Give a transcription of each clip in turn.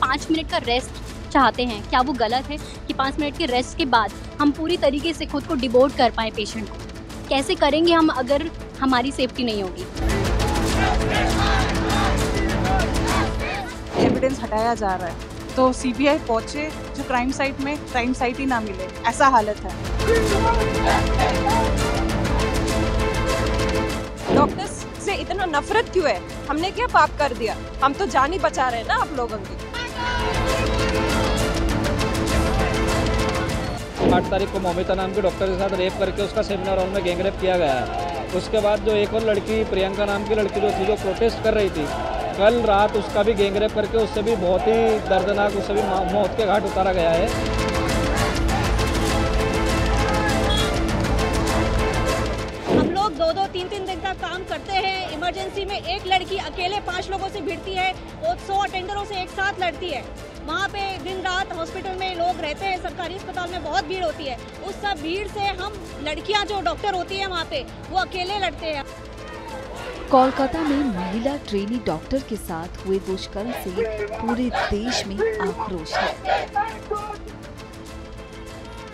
5 minute का rest चाहते हैं, क्या वो गलत है कि 5 मिनट के रेस्ट के बाद हम पूरी तरीके से खुद को डिवोट कर पाएँ पेशेंट को? कैसे करेंगे हम अगर हमारी सेफ्टी नहीं होगी? एविडेंस हटाया जा रहा है तो सीबीआई पहुंचे, जो क्राइम साइट में क्राइम साइट ही ना मिले, ऐसा हालत है। डॉक्टर्स से इतना नफरत क्यों है? हमने क्या पाप कर दिया? हम तो जान ही बचा रहे हैं ना आप लोगों की। 8 तारीख को मोमिता नाम के डॉक्टर के साथ रेप करके उसका सेमिनार हॉल में गैंग रेप किया गया है। उसके बाद जो एक और लड़की प्रियंका नाम की लड़की जो थी, जो प्रोटेस्ट कर रही थी, कल रात उसका भी गैंग रेप करके उससे भी बहुत ही दर्दनाक, उससे भी मौत के घाट उतारा गया है। हम लोग 2-2, 3-3 दिन तक काम करते हैं। इमरजेंसी में एक लड़की अकेले 5 लोगों से भिड़ती है और 100 अटेंडरों से एक साथ लड़ती है। वहाँ पे दिन रात हॉस्पिटल में लोग रहते हैं, सरकारी अस्पताल में बहुत भीड़ होती है। उस सब भीड़ से हम लड़कियाँ जो डॉक्टर होती है वहाँ पे, वो अकेले लड़ते हैं। कोलकाता में महिला ट्रेनी डॉक्टर के साथ हुए दुष्कर्म से पूरे देश में आक्रोश है।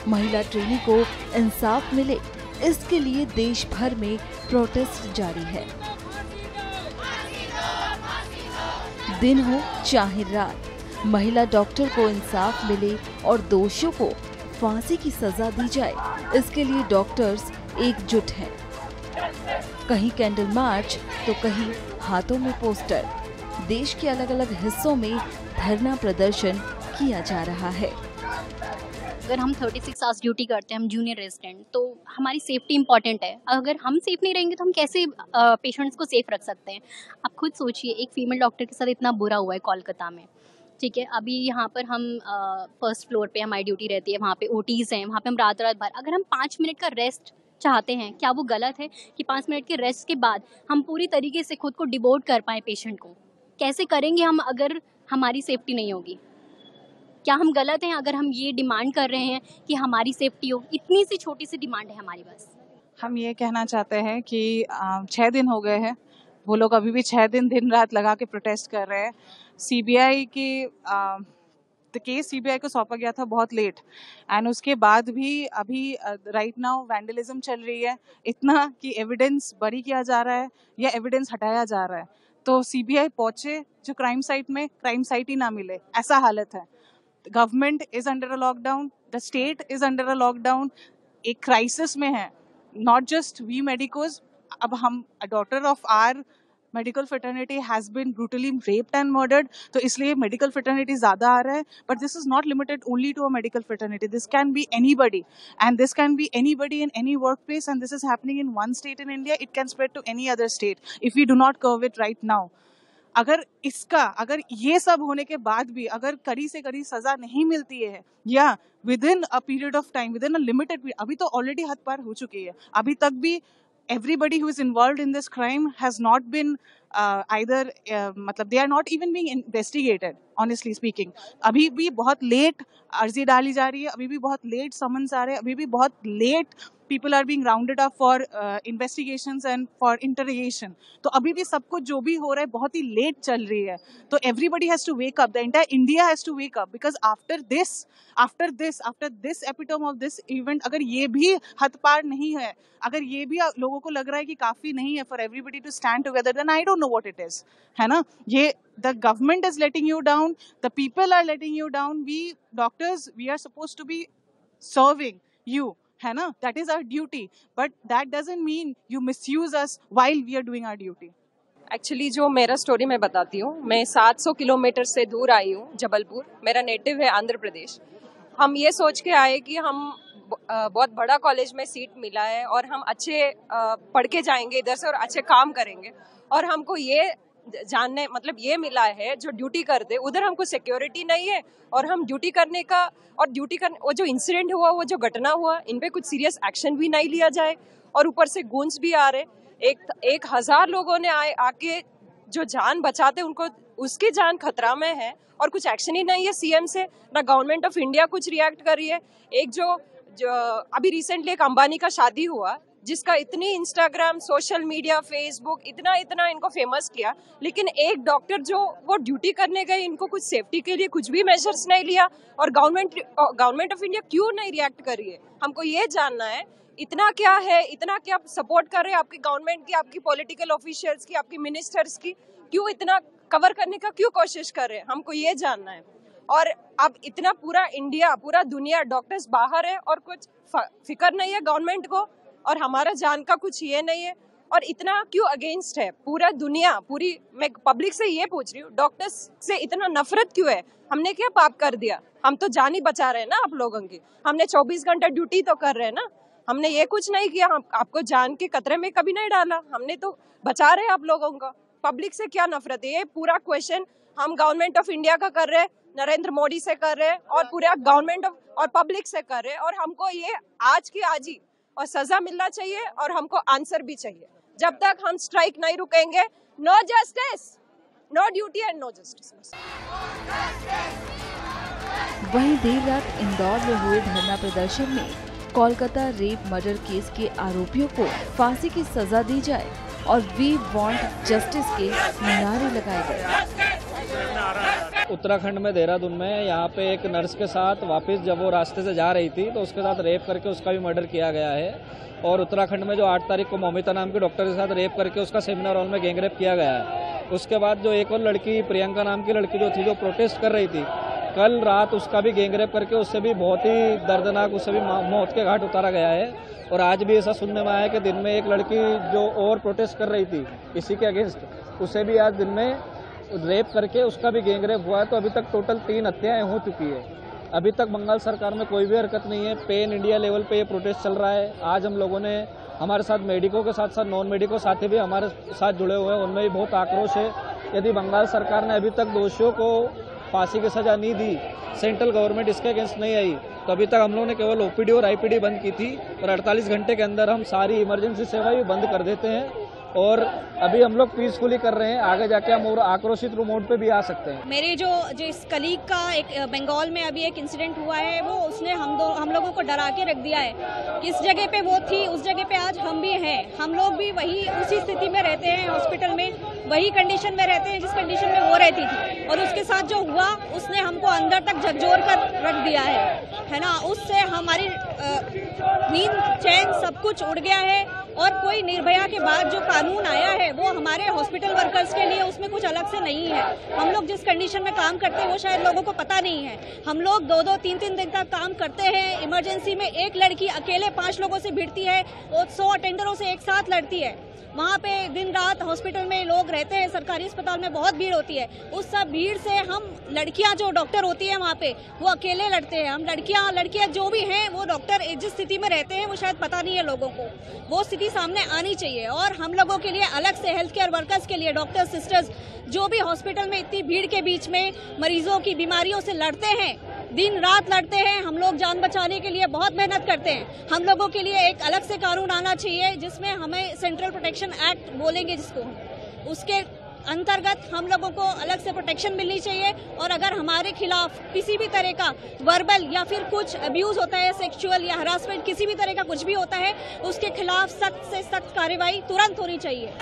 महिला ट्रेनी को इंसाफ मिले, इसके लिए देश भर में प्रोटेस्ट जारी है। दिन हो चाहे रात, महिला डॉक्टर को इंसाफ मिले और दोषियों को फांसी की सजा दी जाए, इसके लिए डॉक्टर्स एकजुट हैं। कहीं कैंडल मार्च तो कहीं हाथों में पोस्टर। देश के अलग अलग हिस्सों में धरना प्रदर्शन किया जा रहा है। अगर हम 36 आवर्स ड्यूटी करते हैं, हम जूनियर रेजिडेंट, तो हमारी सेफ्टी इंपॉर्टेंट है। अगर हम सेफ नहीं रहेंगे तो हम कैसे पेशेंट्स को सेफ रख सकते हैं? आप खुद सोचिए, एक फीमेल डॉक्टर के साथ इतना बुरा हुआ है कोलकाता में, ठीक है। अभी यहाँ पर हम फर्स्ट फ्लोर पे हमारी ड्यूटी रहती है, वहाँ पे ओटीज़ हैं, वहाँ पे हम रात रात भर, अगर हम 5 मिनट का रेस्ट चाहते हैं, क्या वो गलत है कि 5 मिनट के रेस्ट के बाद हम पूरी तरीके से खुद को डिवोट कर पाएँ पेशेंट को? कैसे करेंगे हम अगर हमारी सेफ्टी नहीं होगी? क्या हम गलत हैं अगर हम ये डिमांड कर रहे हैं कि हमारी सेफ्टी हो? इतनी सी छोटी सी डिमांड है हमारी बस। हम ये कहना चाहते हैं कि 6 दिन हो गए हैं, वो लोग अभी भी 6 दिन दिन रात लगा के प्रोटेस्ट कर रहे हैं। सीबीआई की केस सीबीआई को सौंपा गया था बहुत लेट, एंड उसके बाद भी अभी राइट नाउ वैंडलिज्म चल रही है, इतना कि एविडेंस बरी किया जा रहा है या एविडेंस हटाया जा रहा है। तो सीबीआई पहुंचे, जो क्राइम साइट में क्राइम साइट ही ना मिले, ऐसा हालत है। Government is under a lockdown, the state is under a lockdown, एक क्राइसिस में है। नॉट जस्ट वी मेडिकोज, अब हम daughter of our medical fraternity has been brutally raped and murdered, तो इसलिए मेडिकल फ्रेटर्निटी ज्यादा आ रहा है। But this is not limited only to a medical fraternity, this can be anybody, and this can be anybody in any workplace, and this is happening in one state in India, it can spread to any other state if we do not curb it right now. अगर ये सब होने के बाद भी अगर कड़ी से कड़ी सजा नहीं मिलती है, या with in a period of time, with in a limited period, अभी तो ऑलरेडी हद पार हो चुकी है, अभी तक भी everybody who is involved in this crime has not been मतलब they are not even being investigated, honestly speaking। अभी भी बहुत लेट अर्जी डाली जा रही है, अभी भी बहुत लेट समन्स आ रहे हैं, अभी भी बहुत late people are being rounded up for investigations and for interrogation। तो अभी भी सब कुछ जो भी हो रहा है बहुत ही लेट चल रही है। तो everybody has to wake up, the entire India has to wake up, because after this epitome of this event, अगर ये भी हद पार नहीं है, अगर ये भी लोगों को लग रहा है कि काफी नहीं है for everybody to stand together, then I don't know what it is, है ना? ये the government is letting you down, the people are letting you down, we doctors, we are supposed to be serving you, है ना? That is our duty, but that doesn't mean you misuse us while we are doing our duty। Actually जो मेरा story मैं बताती हूँ, मैं 700 kilometre से दूर आई हूँ, जबलपुर, मेरा नेटिव है आंध्र प्रदेश। हम ये सोच के आए कि हम बहुत बड़ा कॉलेज में सीट मिला है और हम अच्छे पढ़ के जाएंगे इधर से और अच्छे काम करेंगे, और हमको ये जानने मतलब ये मिला है जो ड्यूटी करते उधर हमको सिक्योरिटी नहीं है, और हम ड्यूटी करने का और वो जो इंसिडेंट हुआ, वो जो घटना हुआ, इन पे कुछ सीरियस एक्शन भी नहीं लिया जाए, और ऊपर से गूंज भी आ रहे। 1000 लोगों ने आके जो जान बचाते उनको, उसकी जान खतरा में है, और कुछ एक्शन ही नहीं है सीएम से, ना गवर्नमेंट ऑफ इंडिया कुछ रिएक्ट कर रही है। एक जो अभी रिसेंटली एक अंबानी का शादी हुआ, जिसका इतनी इंस्टाग्राम, सोशल मीडिया, फेसबुक इतना इनको फेमस किया, लेकिन एक डॉक्टर जो वो ड्यूटी करने गए, इनको कुछ सेफ्टी के लिए कुछ भी मेजर्स नहीं लिया। और गवर्नमेंट ऑफ इंडिया क्यों नहीं रिएक्ट कर रही है, हमको ये जानना है। इतना क्या है, इतना क्या सपोर्ट कर रहे हैं आपकी गवर्नमेंट की, आपकी पॉलिटिकल ऑफिशियल्स की, आपकी मिनिस्टर्स की, क्यों इतना कवर करने का क्यों कोशिश कर रहे हैं, हमको ये जानना है। और अब इतना पूरा इंडिया, पूरा दुनिया, डॉक्टर्स बाहर है और कुछ फिक्र नहीं है गवर्नमेंट को, और हमारा जान का कुछ ये नहीं है। और इतना क्यों अगेंस्ट है पूरा दुनिया, पूरी, मैं पब्लिक से ये पूछ रही हूँ, डॉक्टर्स से इतना नफरत क्यों है? हमने क्या पाप कर दिया? हम तो जान ही बचा रहे हैं ना आप लोगों की, हमने 24 घंटा ड्यूटी तो कर रहे हैं ना, हमने ये कुछ नहीं किया, हम आपको जान के खतरे में कभी नहीं डाला, हमने तो बचा रहे हैं आप लोगों का। पब्लिक से क्या नफरत है? ये पूरा क्वेश्चन हम गवर्नमेंट ऑफ इंडिया का कर रहे हैं, नरेंद्र मोदी से कर रहे हैं, और पूरा गवर्नमेंट और पब्लिक से कर रहे हैं। और हमको ये आज की आज ही और सजा मिलना चाहिए, और हमको आंसर भी चाहिए। जब तक हम स्ट्राइक नहीं रुकेंगे, no justice, no duty and no justice. वहीं देर रात इंदौर में हुए धरना प्रदर्शन में कोलकाता रेप मर्डर केस के आरोपियों को फांसी की सजा दी जाए और वी वांट जस्टिस के नारे लगाए गए। उत्तराखंड में देहरादून में यहाँ पे एक नर्स के साथ वापस जब वो रास्ते से जा रही थी तो उसके साथ रेप करके उसका भी मर्डर किया गया है। और उत्तराखंड में जो 8 तारीख को मौमिता नाम की डॉक्टर के साथ रेप करके उसका सेमिनार हॉल में गैंगरेप किया गया है। उसके बाद जो एक और लड़की, प्रियंका नाम की लड़की जो थी, जो प्रोटेस्ट कर रही थी, कल रात उसका भी गैंगरेप करके उससे भी बहुत ही दर्दनाक, उससे भी मौत के घाट उतारा गया है। और आज भी ऐसा सुनने में आया कि दिन में एक लड़की जो और प्रोटेस्ट कर रही थी इसी के अगेंस्ट, उसे भी आज दिन में रेप करके उसका भी गैंगरेप हुआ है। तो अभी तक टोटल 3 हत्याएं हो चुकी है। अभी तक बंगाल सरकार में कोई भी हरकत नहीं है। पेन इंडिया लेवल पे ये प्रोटेस्ट चल रहा है। आज हम लोगों ने, हमारे साथ मेडिको के साथ साथ नॉन मेडिको साथी भी हमारे साथ जुड़े हुए हैं, उनमें भी बहुत आक्रोश है। यदि बंगाल सरकार ने अभी तक दोषियों को फांसी की सजा नहीं दी, सेंट्रल गवर्नमेंट इसके अगेंस्ट नहीं आई, तो अभी तक हम लोगों ने केवल ओपीडी और आईपीडी बंद की थी, और 48 घंटे के अंदर हम सारी इमरजेंसी सेवाएं भी बंद कर देते हैं। और अभी हम लोग पीसफुली कर रहे हैं, आगे जाके हम और आक्रोशित मोड पे भी आ सकते हैं। मेरे जो इस कलीग का एक बंगाल में अभी एक इंसिडेंट हुआ है, वो उसने हम लोगों को डरा के रख दिया है। किस जगह पे वो थी, उस जगह पे आज हम भी हैं। हम लोग भी वही उसी स्थिति में रहते हैं, हॉस्पिटल में वही कंडीशन में रहते हैं जिस कंडीशन में वो रहती थी। और उसके साथ जो हुआ, उसने हमको अंदर तक झकझोर कर रख दिया है ना। उससे हमारी नींद, चैन सब कुछ उड़ गया है। और कोई निर्भया के बाद जो कानून आया है वो हमारे हॉस्पिटल वर्कर्स के लिए, उसमें कुछ अलग से नहीं है। हम लोग जिस कंडीशन में काम करते हैं वो शायद लोगों को पता नहीं है। हम लोग 2-2, 3-3 दिन तक काम करते हैं। इमरजेंसी में एक लड़की अकेले 5 लोगों से भिड़ती है, और 100 अटेंडरों से एक साथ लड़ती है। वहाँ पे दिन रात हॉस्पिटल में लोग रहते हैं, सरकारी अस्पताल में बहुत भीड़ होती है। उस सब भीड़ से हम लड़कियाँ जो डॉक्टर होती है वहाँ पे, वो अकेले लड़ते हैं। हम लड़कियाँ जो भी हैं, वो डॉक्टर जिस स्थिति में रहते हैं वो शायद पता नहीं है लोगों को। वो स्थिति सामने आनी चाहिए। और हम लोगों के लिए अलग से, हेल्थ केयर वर्कर्स के लिए, डॉक्टर, सिस्टर्स जो भी हॉस्पिटल में इतनी भीड़ के बीच में मरीजों की बीमारियों से लड़ते हैं, दिन रात लड़ते हैं, हम लोग जान बचाने के लिए बहुत मेहनत करते हैं। हम लोगों के लिए एक अलग से कानून आना चाहिए, जिसमें हमें सेंट्रल प्रोटेक्शन एक्ट बोलेंगे जिसको, उसके अंतर्गत हम लोगों को अलग से प्रोटेक्शन मिलनी चाहिए। और अगर हमारे खिलाफ किसी भी तरह का वर्बल या फिर कुछ अब्यूज होता है, सेक्सुअल या हरासमेंट, किसी भी तरह का कुछ भी होता है, उसके खिलाफ सख्त से सख्त कार्रवाई तुरंत होनी चाहिए।